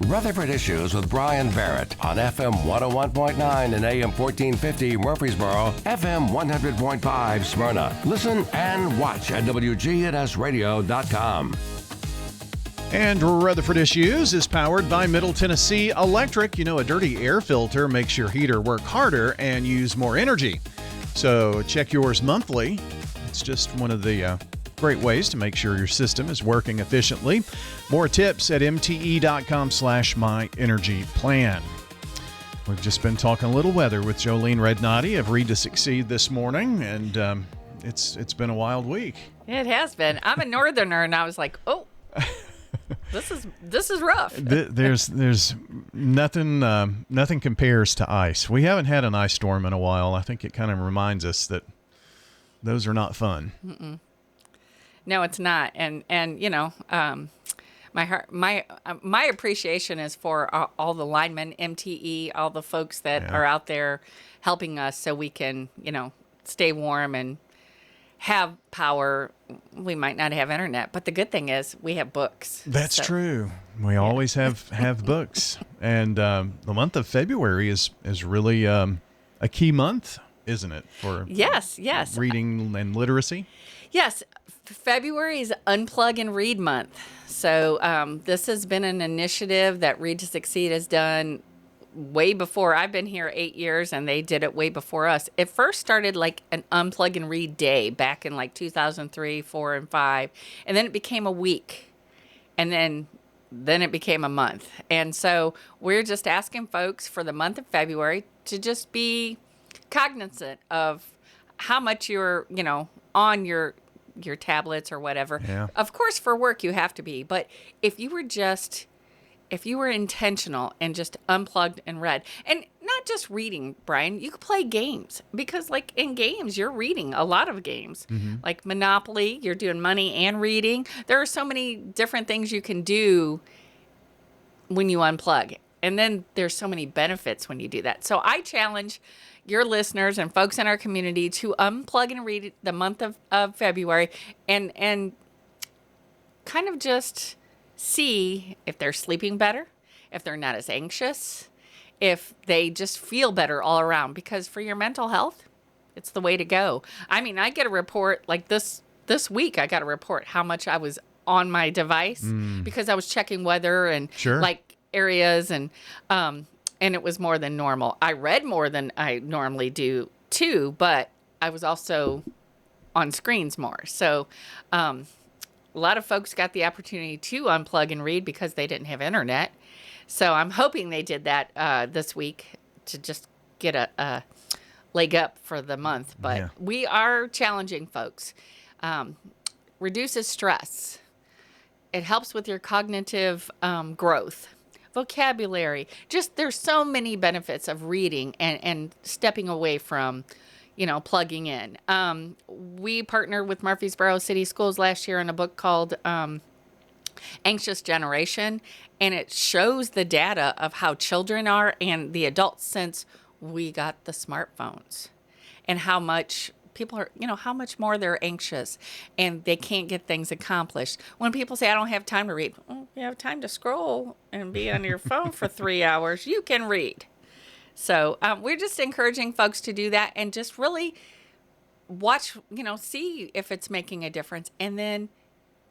Rutherford Issues with Bryan Barrett on FM 101.9 and AM 1450 Murfreesboro, FM 100.5 Smyrna. Listen and watch at WGNSradio.com. And Rutherford Issues is powered by Middle Tennessee Electric. You know, a dirty air filter makes your heater work harder and use more energy. So check yours monthly. It's just one of the great ways to make sure your system is working efficiently. More tips at mte.com/myenergyplan. We've just been talking a little weather with Jolene Radnotti of Read to Succeed this morning, and it's been a wild week. It has been. I'm a northerner, and I was like, oh, this is rough. There's nothing compares to ice. We haven't had an ice storm in a while. I think it kind of reminds us that those are not fun. Mm-mm. No, it's not. And you know, my appreciation is for all the linemen, MTE, all the folks that are out there helping us so we can, you know, stay warm and have power. We might not have internet, but the good thing is we have books. That's true. We always have books. And the month of February is really a key month, isn't it? For yes. reading and literacy. Yes. February is Unplug and Read Month. So this has been an initiative that Read to Succeed has done way before. I've been here 8 years, and they did it way before us. It first started like an Unplug and Read Day back in like 2003, 4, and 5. And then it became a week. And then it became a month. And so we're just asking folks for the month of February to just be cognizant of how much you're, you know, on your tablets or whatever. Yeah. Of course, for work you have to be, but if you were intentional and just unplugged and read, and not just reading, Brian, you could play games, because like in games, you're reading a lot of games, like Monopoly, you're doing money and reading. There are so many different things you can do when you unplug. And then there's so many benefits when you do that. So I challenge your listeners and folks in our community to unplug and read the month of February and kind of just see if they're sleeping better, if they're not as anxious, if they just feel better all around. Because for your mental health, it's the way to go. I mean, I get a report like this week. I got a report how much I was on my device because I was checking weather and like areas and it was more than normal. I read more than I normally do too, but I was also on screens more. So a lot of folks got the opportunity to unplug and read because they didn't have internet. So I'm hoping they did that this week to just get a leg up for the month. But we are challenging folks. Reduces stress. It helps with your cognitive growth. Vocabulary. Just there's so many benefits of reading and stepping away from, you know, plugging in. We partnered with Murfreesboro City Schools last year in a book called Anxious Generation, and it shows the data of how children are and the adults since we got the smartphones, and how much people are, you know, how much more they're anxious and they can't get things accomplished. When people say, I don't have time to read, well, you have time to scroll and be on your phone for 3 hours. You can read. So we're just encouraging folks to do that and just really watch, you know, see if it's making a difference, and then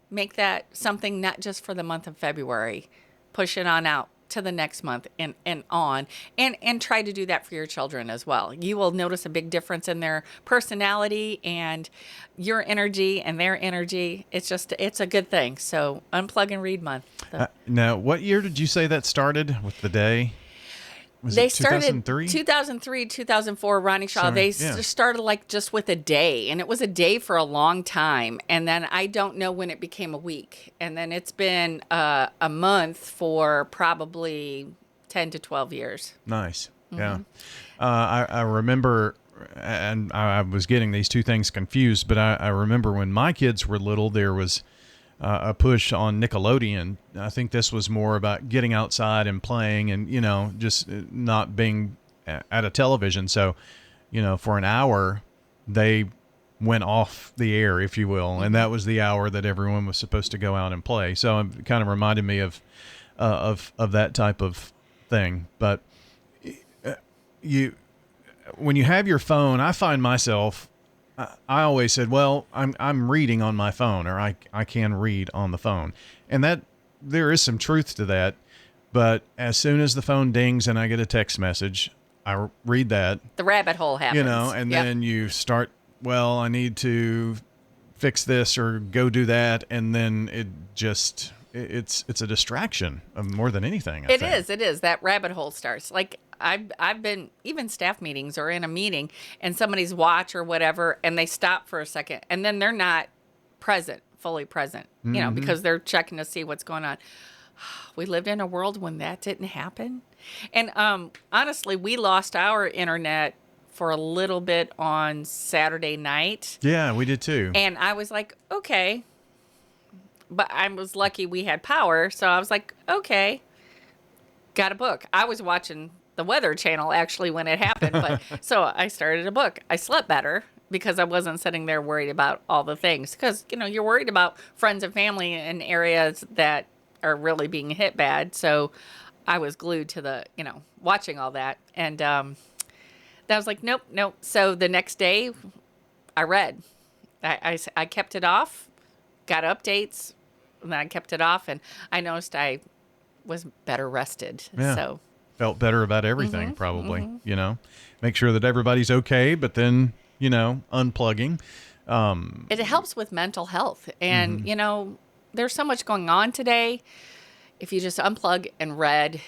make that something not just for the month of February, push it on out to the next month and on, and try to do that for your children as well. You will notice a big difference in their personality and your energy and their energy. It's a good thing. So Unplug and Read Month. Now, what year did you say that started with the day? They started 2003, 2004, Ronnie Shaw. They started like just with a day, and it was a day for a long time. And then I don't know when it became a week. And then it's been a month for probably 10 to 12 years. Nice. Yeah. I remember, and I was getting these two things confused, but I remember when my kids were little, there was a push on Nickelodeon. I think this was more about getting outside and playing and, you know, just not being at a television. So, you know, for an hour, they went off the air, if you will. And that was the hour that everyone was supposed to go out and play. So it kind of reminded me of of that type of thing. But when you have your phone, I find myself, I always said, well, I'm reading on my phone, or I can read on the phone. And that there is some truth to that. But as soon as the phone dings and I get a text message, I read that. The rabbit hole happens. And then you start, well, I need to fix this or go do that. And then it's a distraction more than anything. I think. It is. That rabbit hole starts. Like I've been, even staff meetings or in a meeting and somebody's watch or whatever, and they stop for a second and then they're not fully present, because they're checking to see what's going on. We lived in a world when that didn't happen. And honestly, we lost our internet for a little bit on Saturday night. Yeah, we did too. And I was like, okay. But I was lucky we had power. So I was like, okay, got a book. I was watching the Weather Channel actually when it happened. But so I started a book. I slept better because I wasn't sitting there worried about all the things. Because, you're worried about friends and family in areas that are really being hit bad. So I was glued to watching all that. And that was like, nope. So the next day I read. I kept it off, got updates, and then I kept it off. And I noticed I was better rested. Yeah. So felt better about everything, probably, make sure that everybody's okay. But then, unplugging. It helps with mental health. And, there's so much going on today. If you just unplug and read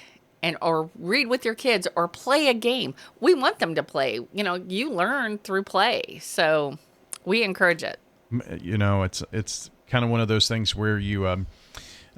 or read with your kids or play a game, we want them to play. You learn through play. So we encourage it. It's kind of one of those things where you,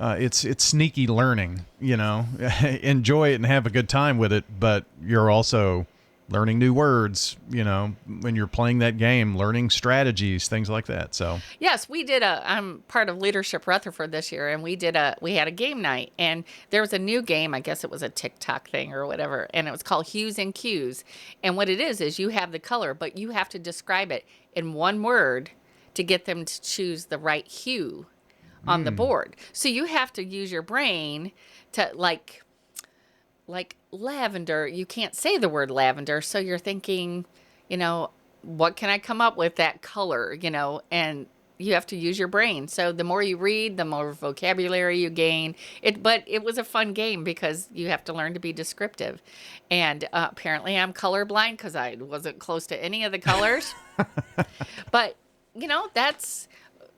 it's sneaky learning, enjoy it and have a good time with it. But you're also learning new words, when you're playing that game, learning strategies, things like that. So yes, we did I'm part of Leadership Rutherford this year, and we had a game night, and there was a new game. I guess it was a TikTok thing or whatever, and it was called Hues and Cues. And what it is you have the color, but you have to describe it in one word to get them to choose the right hue on the board. So you have to use your brain to like lavender, you can't say the word lavender. So you're thinking, what can I come up with that color, and you have to use your brain. So the more you read, the more vocabulary you gain. But it was a fun game because you have to learn to be descriptive. And apparently I'm colorblind because I wasn't close to any of the colors. But, that's,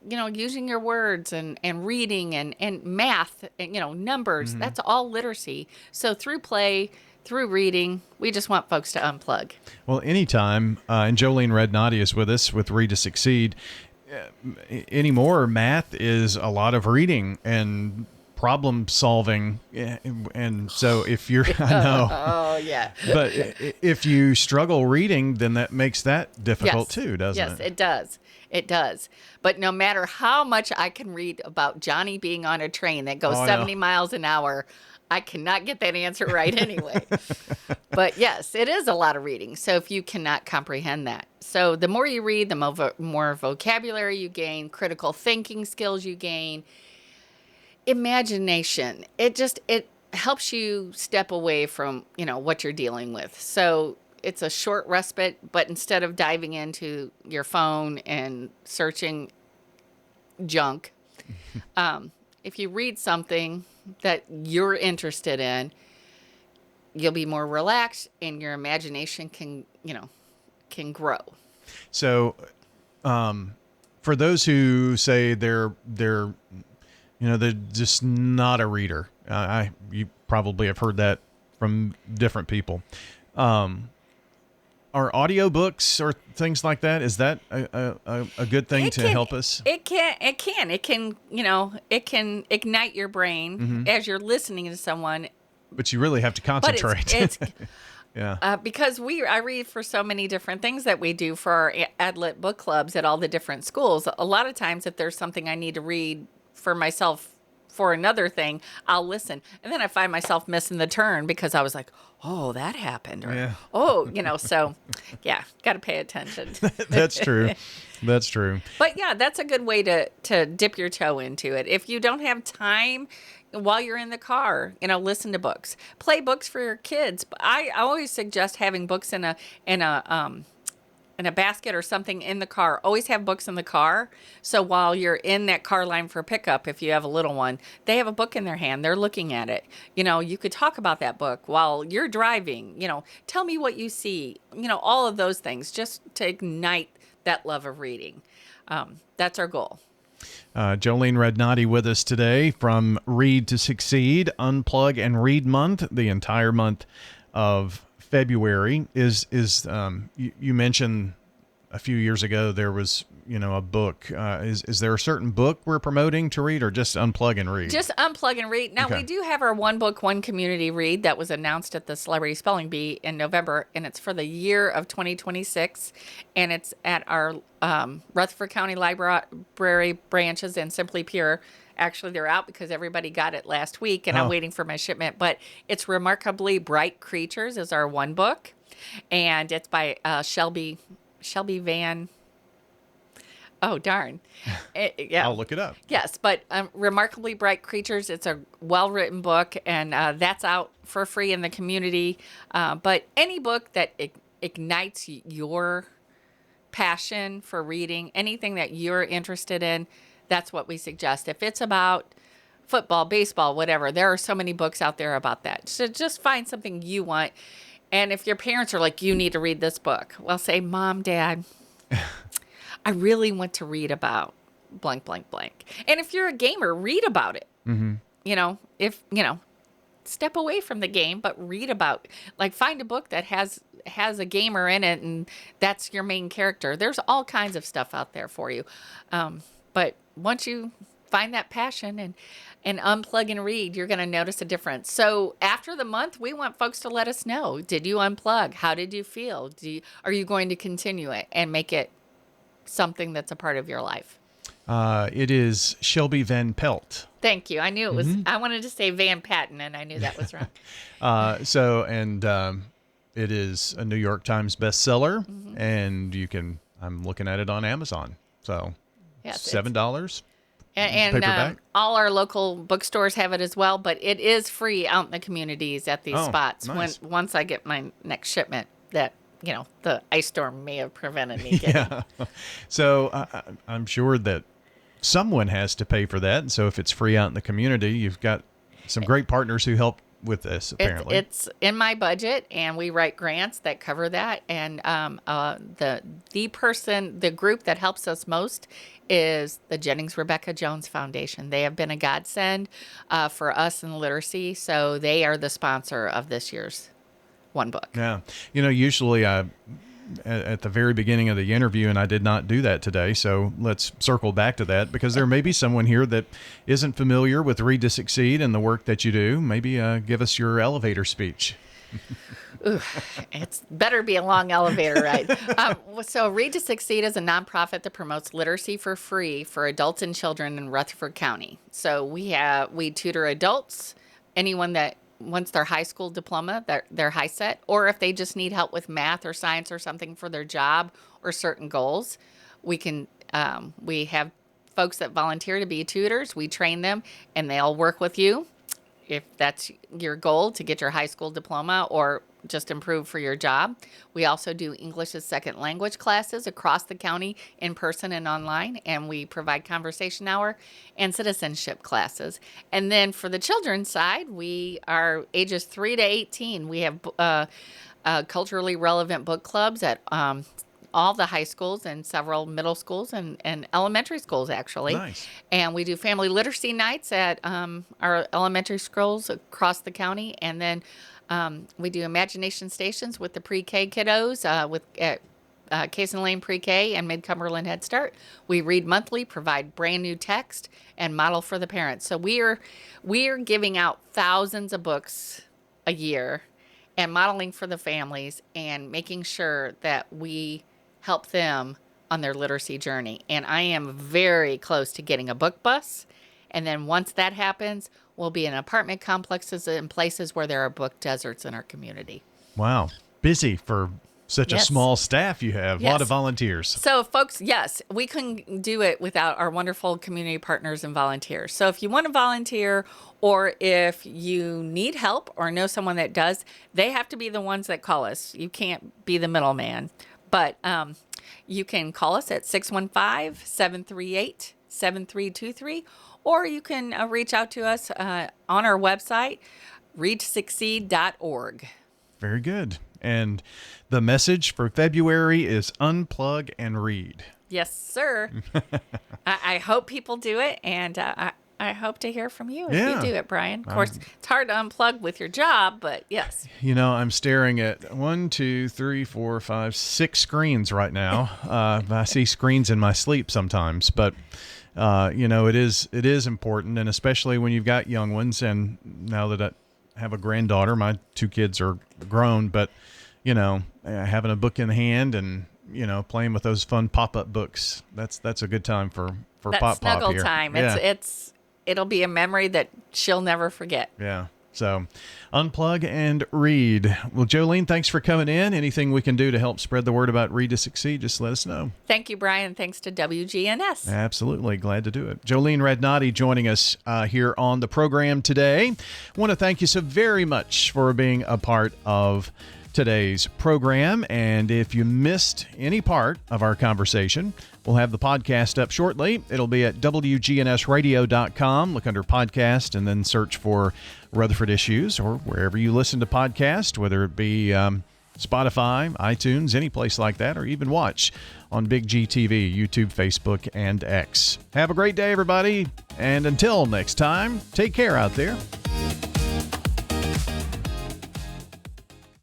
using your words and reading and math and, numbers, that's all literacy. So through play, through reading, we just want folks to unplug. Well, anytime, and Jolene Radnotti is with us with Read to Succeed. Anymore, math is a lot of reading and problem solving. And so if you're, I know. Oh, yeah. But if you struggle reading, then that makes that difficult too, doesn't it? Yes, it does. It does. But no matter how much I can read about Johnny being on a train that goes 70 miles an hour, I cannot get that answer right anyway. But yes, it is a lot of reading. So if you cannot comprehend that. So the more you read, the more vocabulary you gain, critical thinking skills you gain, imagination. It helps you step away from, what you're dealing with. So it's a short respite, but instead of diving into your phone and searching junk, if you read something that you're interested in, you'll be more relaxed and your imagination can grow. So, for those who say they're just not a reader, you probably have heard that from different people. Are audiobooks or things like that, is that a good thing to help us? It can ignite your brain as you're listening to someone. But you really have to concentrate. It's yeah. Because I read for so many different things that we do for our AdLit book clubs at all the different schools. A lot of times if there's something I need to read for myself for another thing, I'll listen. And then I find myself missing the turn because I was like, oh, that happened. Or, so yeah, got to pay attention. That's true. That's true. But yeah, that's a good way to dip your toe into it. If you don't have time, while you're in the car, listen to books, play books for your kids. I always suggest having books in a basket or something in the car. Always have books in the car. So while you're in that car line for pickup, if you have a little one, they have a book in their hand. They're looking at it. You could talk about that book while you're driving. Tell me what you see. All of those things just to ignite that love of reading. That's our goal. Jolene Radnotti with us today from Read to Succeed, Unplug and Read Month, the entire month of February. You mentioned a few years ago there was a book. Is there a certain book we're promoting to read, or just Unplug and Read? Just Unplug and Read. Now, Okay. We do have our One Book, One Community Read that was announced at the Celebrity Spelling Bee in November, and it's for the year of 2026, and it's at our Rutherford County Library branches and Simply Pure. Actually, they're out because everybody got it last week, and I'm waiting for my shipment. But it's Remarkably Bright Creatures is our one book, and it's by Shelby Van. Oh, darn. Yeah. I'll look it up. Yes, but Remarkably Bright Creatures, it's a well-written book, and that's out for free in the community. But any book that ignites your passion for reading, anything that you're interested in, that's what we suggest. If it's about football, baseball, whatever, there are so many books out there about that. So just find something you want. And if your parents are like, you need to read this book, well, say, Mom, Dad, I really want to read about blank, blank, blank. And if you're a gamer, read about it. Mm-hmm. Step away from the game, but read about, find a book that has a gamer in it, and that's your main character. There's all kinds of stuff out there for you. But once you find that passion and unplug and read, you're going to notice a difference. So after the month, we want folks to let us know, did you unplug? How did you feel? Are you going to continue it and make it something that's a part of your life? It is Shelby Van Pelt. Thank you. I knew it was, I wanted to say Van Patten, and I knew that was wrong. It is a New York Times bestseller, and I'm looking at it on Amazon. So Yes, $7. And paperback. all our local bookstores have it as well, but it is free out in the communities at these spots. Nice. Once I get my next shipment, that the ice storm may have prevented me getting. Yeah. So I'm sure that someone has to pay for that. And so if it's free out in the community, you've got some great partners who help with this, apparently. It's in my budget, and we write grants that cover that. And the group that helps us most is the Jennings Rebecca Jones Foundation. They have been a godsend for us in literacy, so they are the sponsor of this year's One Book. Yeah. Usually at the very beginning of the interview, and I did not do that today, so let's circle back to that, because there may be someone here that isn't familiar with Read to Succeed and the work that you do. Maybe give us your elevator speech. Ooh, it's better be a long elevator ride. So Read to Succeed is a nonprofit that promotes literacy for free for adults and children in Rutherford County. So we tutor adults, anyone that wants their high school diploma, their high set, or if they just need help with math or science or something for their job or certain goals, we have folks that volunteer to be tutors. We train them, and they'll work with you if that's your goal, to get your high school diploma or just improve for your job. We also do English as second language classes across the county, in person and online, and we provide conversation hour and citizenship classes. And then for the children's side, we are ages 3 to 18. We have culturally relevant book clubs at all the high schools and several middle schools and elementary schools, actually. Nice. And we do family literacy nights at our elementary schools across the county. And then we do imagination stations with the pre-K kiddos at Cason Lane Pre-K and Mid-Cumberland Head Start. We read monthly, provide brand new text, and model for the parents. So we are giving out thousands of books a year and modeling for the families and making sure that we help them on their literacy journey. And I am very close to getting a book bus. And then once that happens, we'll be in apartment complexes and places where there are book deserts in our community. Wow. Busy for Such a Yes. small staff you have. A lot Yes. of volunteers. So, folks, yes, we couldn't do it without our wonderful community partners and volunteers. So, if you want to volunteer or if you need help or know someone that does, they have to be the ones that call us. You can't be the middleman. But you can call us at 615-738-7323, or you can reach out to us on our website, readtosucceed.org. Very good. And the message for February is unplug and read. Yes, sir. I hope people do it, and I hope to hear from you if Yeah. you do it, Brian. Of course, it's hard to unplug with your job, but yes. You know, I'm staring at 6 screens right now. I see screens in my sleep sometimes, but you know, it is important, and especially when you've got young ones. And now that I have a granddaughter, my 2 kids are grown, but you know, having a book in hand and you know, playing with those fun pop-up books, that's a good time for That Pop snuggle here. time. Yeah. It'll be a memory that she'll never forget. Yeah. So unplug and read. Well, Jolene, thanks for coming in. Anything we can do to help spread the word about Read to Succeed, just let us know. Thank you, Brian. Thanks to WGNS. Absolutely. Glad to do it. Jolene Radnotti joining us here on the program today. Want to thank you so very much for being a part of today's program. And if you missed any part of our conversation, we'll have the podcast up shortly. It'll be at WGNSradio.com. Look under podcast and then search for Rutherford Issues or wherever you listen to podcasts, whether it be Spotify, iTunes, any place like that, or even watch on Big G TV, YouTube, Facebook, and X. Have a great day, everybody. And until next time, take care out there.